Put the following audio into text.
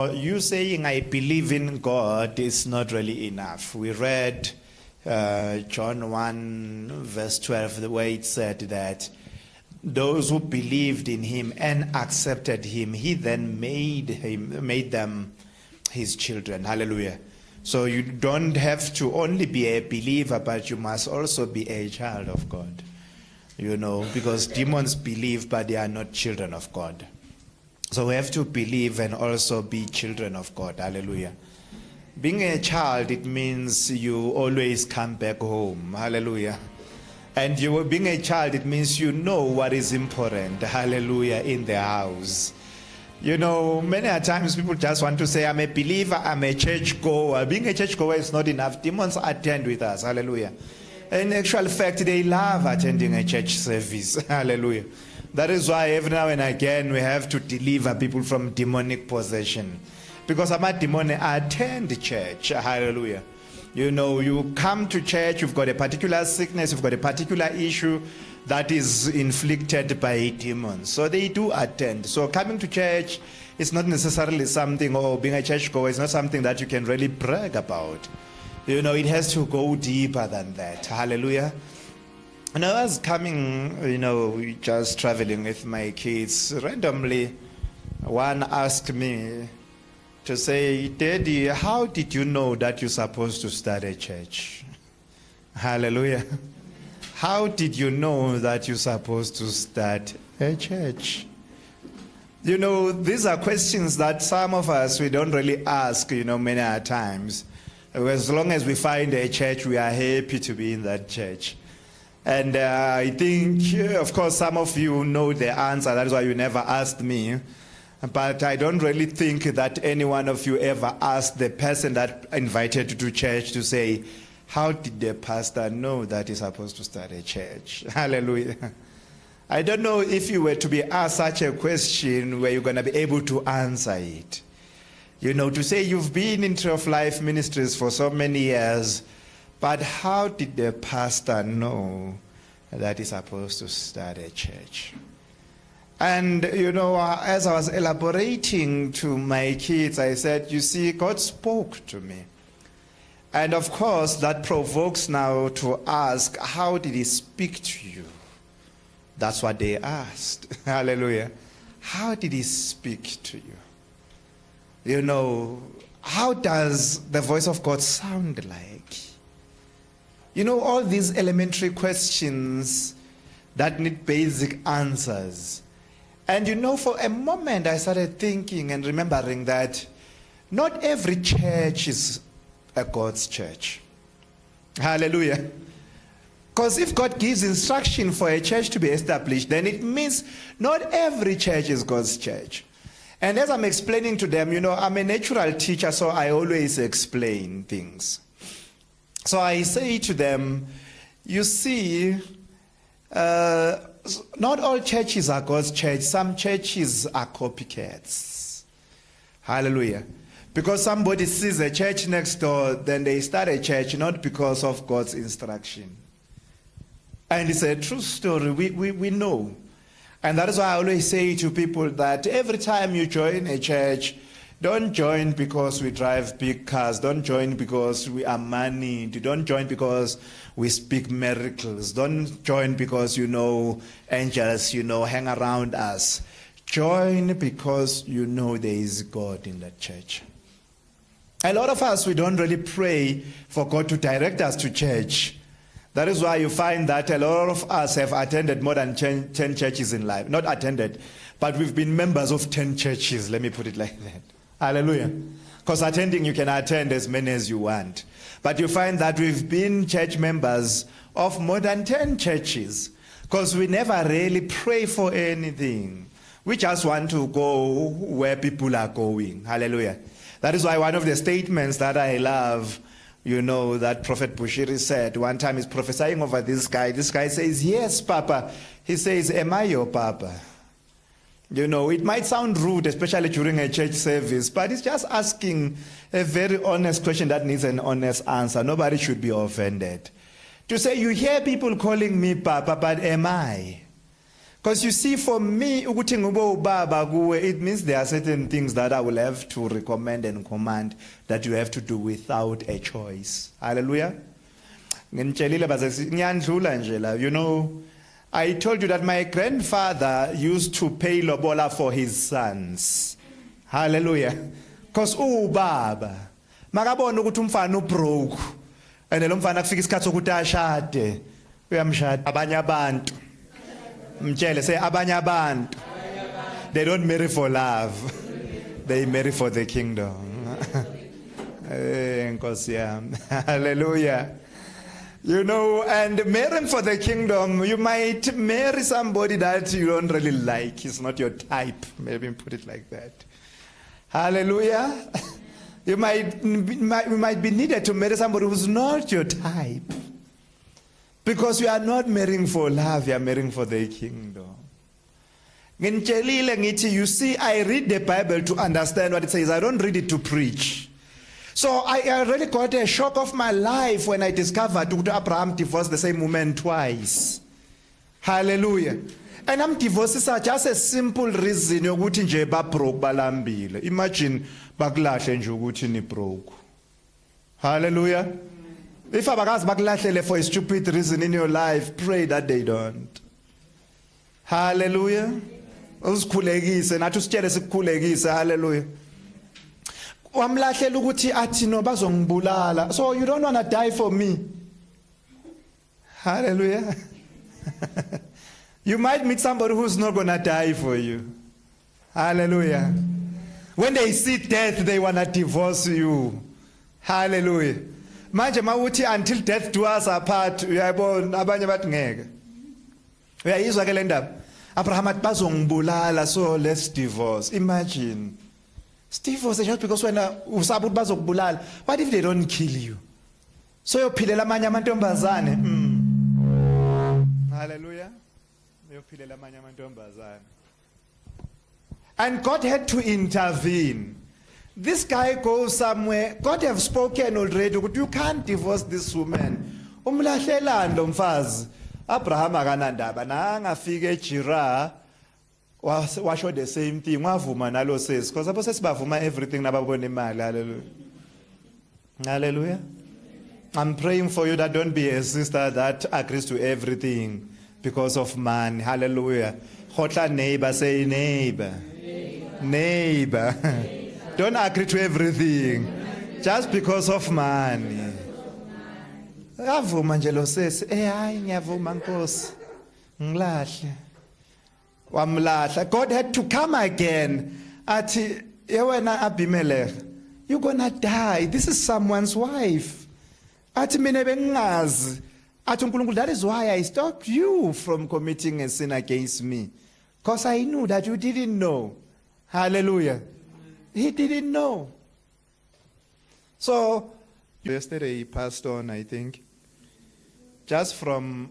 You saying I believe in God is not really enough. We read John 1 verse 12, the way it said that those who believed in him and accepted him, he then made them his children. Hallelujah. So you don't have to only be a believer, but you must also be a child of God. Because demons believe, but they are not children of God. So we have to believe and also be children of God. Hallelujah. Being a child, it means you always come back home. Hallelujah. And being a child, it means you know what is important. Hallelujah. In the house. Many times people just want to say, I'm a believer, I'm a church goer. Being a church goer is not enough. Demons attend with us. Hallelujah. In actual fact, they love attending a church service. Hallelujah. That is why every now and again we have to deliver people from demonic possession. Because I'm a demon, I attend church. Hallelujah. You come to church, you've got a particular sickness, you've got a particular issue that is inflicted by demons. So they do attend. So coming to church is not necessarily something, or being a churchgoer is not something that you can really brag about. It has to go deeper than that. Hallelujah. And I was coming, just traveling with my kids. Randomly, one asked me to say, Daddy, how did you know that you're supposed to start a church? Hallelujah. How did you know that you're supposed to start a church? These are questions that some of us, we don't really ask, many times. As long as we find a church, we are happy to be in that church. And I think, of course, some of you know the answer. That is why you never asked me. But I don't really think that any one of you ever asked the person that invited you to church to say, how did the pastor know that he's supposed to start a church? Hallelujah. I don't know if you were to be asked such a question where you're going to be able to answer it. To say you've been in Tree of Life Ministries for so many years, but how did the pastor know that he's supposed to start a church? And, as I was elaborating to my kids, I said, you see, God spoke to me. And of course, that provokes now to ask, how did he speak to you? That's what they asked. Hallelujah. How did he speak to you? How does the voice of God sound like? All these elementary questions that need basic answers. And for a moment I started thinking and remembering that not every church is a God's church. Hallelujah. Because if God gives instruction for a church to be established, then it means not every church is God's church. And as I'm explaining to them, I'm a natural teacher, so I always explain things. So I say to them, you see, not all churches are God's church. Some churches are copycats. Hallelujah. Because somebody sees a church next door, then they start a church, not because of God's instruction. And it's a true story. We know. And that is why I always say to people that every time you join a church, don't join because we drive big cars. Don't join because we are moneyed. Don't join because we speak miracles. Don't join because angels, hang around us. Join because there is God in that church. A lot of us, we don't really pray for God to direct us to church. That is why you find that a lot of us have attended more than 10 churches in life. Not attended, but we've been members of 10 churches. Let me put it like that. Hallelujah. Because attending, you can attend as many as you want. But you find that we've been church members of more than 10 churches. Because we never really pray for anything. We just want to go where people are going. Hallelujah. That is why one of the statements that I love, that Prophet Bushiri said, one time he's prophesying over this guy. This guy says, yes, Papa. He says, am I your Papa? It might sound rude, especially during a church service, but it's just asking a very honest question that needs an honest answer. Nobody should be offended. To say, you hear people calling me Papa, but am I? Because you see, for me, ukuthi ngibe ubaba kuwe, it means there are certain things that I will have to recommend and command that you have to do without a choice. Hallelujah. Nginitshelile bazesi ngiyandlula nje la. You know, I told you that my grandfather used to pay lobola for his sons. Hallelujah. Because ubaba makabona ukuthi umfana ubroke and lo mfana kufika isikhathi sokuthi ashade uyamshada abanye abantu. Mtshele say abanye abantu. They don't marry for love. They marry for the kingdom. Nkosi yami. Hallelujah. You know, and marrying for the kingdom, you might marry somebody that you don't really like. He's not your type. Maybe put it like that. Hallelujah. You might be needed to marry somebody who's not your type. Because you are not marrying for love, you are marrying for the kingdom. You see, I read the Bible to understand what it says. I don't read it to preach. So I really got a shock of my life when I discovered that Abraham divorced the same woman twice. Hallelujah. And I'm divorcing just a simple reason yokuthi nje ba broke balambile. Imagine bakulahle nje ukuthi ni broke. Hallelujah. If abakazi bakulahlele for a stupid reason in your life, pray that they don't. Hallelujah. Usikhulekise nathi usitshele sikukhulekise. Hallelujah. Wamlahlela ukuthi athi no bazongibulala. So you don't want to die for me. Hallelujah. You might meet somebody who's not going to die for you. Hallelujah. When they see death, they want to divorce you. Hallelujah. Manje mawuthi until death do us apart, uyabona abanye bathi ngeke. Uyayizwa ke le ndaba? Abraham athi bazongibulala, so let's divorce. Imagine. Divorce just because when usaba ukuthi bazokubulala. What if they don't kill you? So yophilela amanye amantombazane. Hallelujah. Yophilela amanye amantombazane. And God had to intervene. This guy goes somewhere. God have spoken already. You can't divorce this woman. Umlahlelani lo mfazi. Abraham akanandaba nangafika eJira washo the same thing. Wavuma nalo says because abo sesibavuma everything nababona imali. Hallelujah. Hallelujah. I'm praying for you that don't be a sister that agrees to everything because of money. Hallelujah. Hotla neighbor, say neighbor. Neighbor. Don't agree to everything just because of money. Avuma nje lo sesi, hayi ngiyavuma Nkosi. Ngilahle. Wamlahla. God had to come again. Athi yewena Abimelech, you're gonna die. This is someone's wife. Athi mina bengazi. Athi uNkulunkulu, that is why I stopped you from committing a sin against me. Because I knew that you didn't know. Hallelujah. He didn't know. So, yesterday he passed on, I think, just from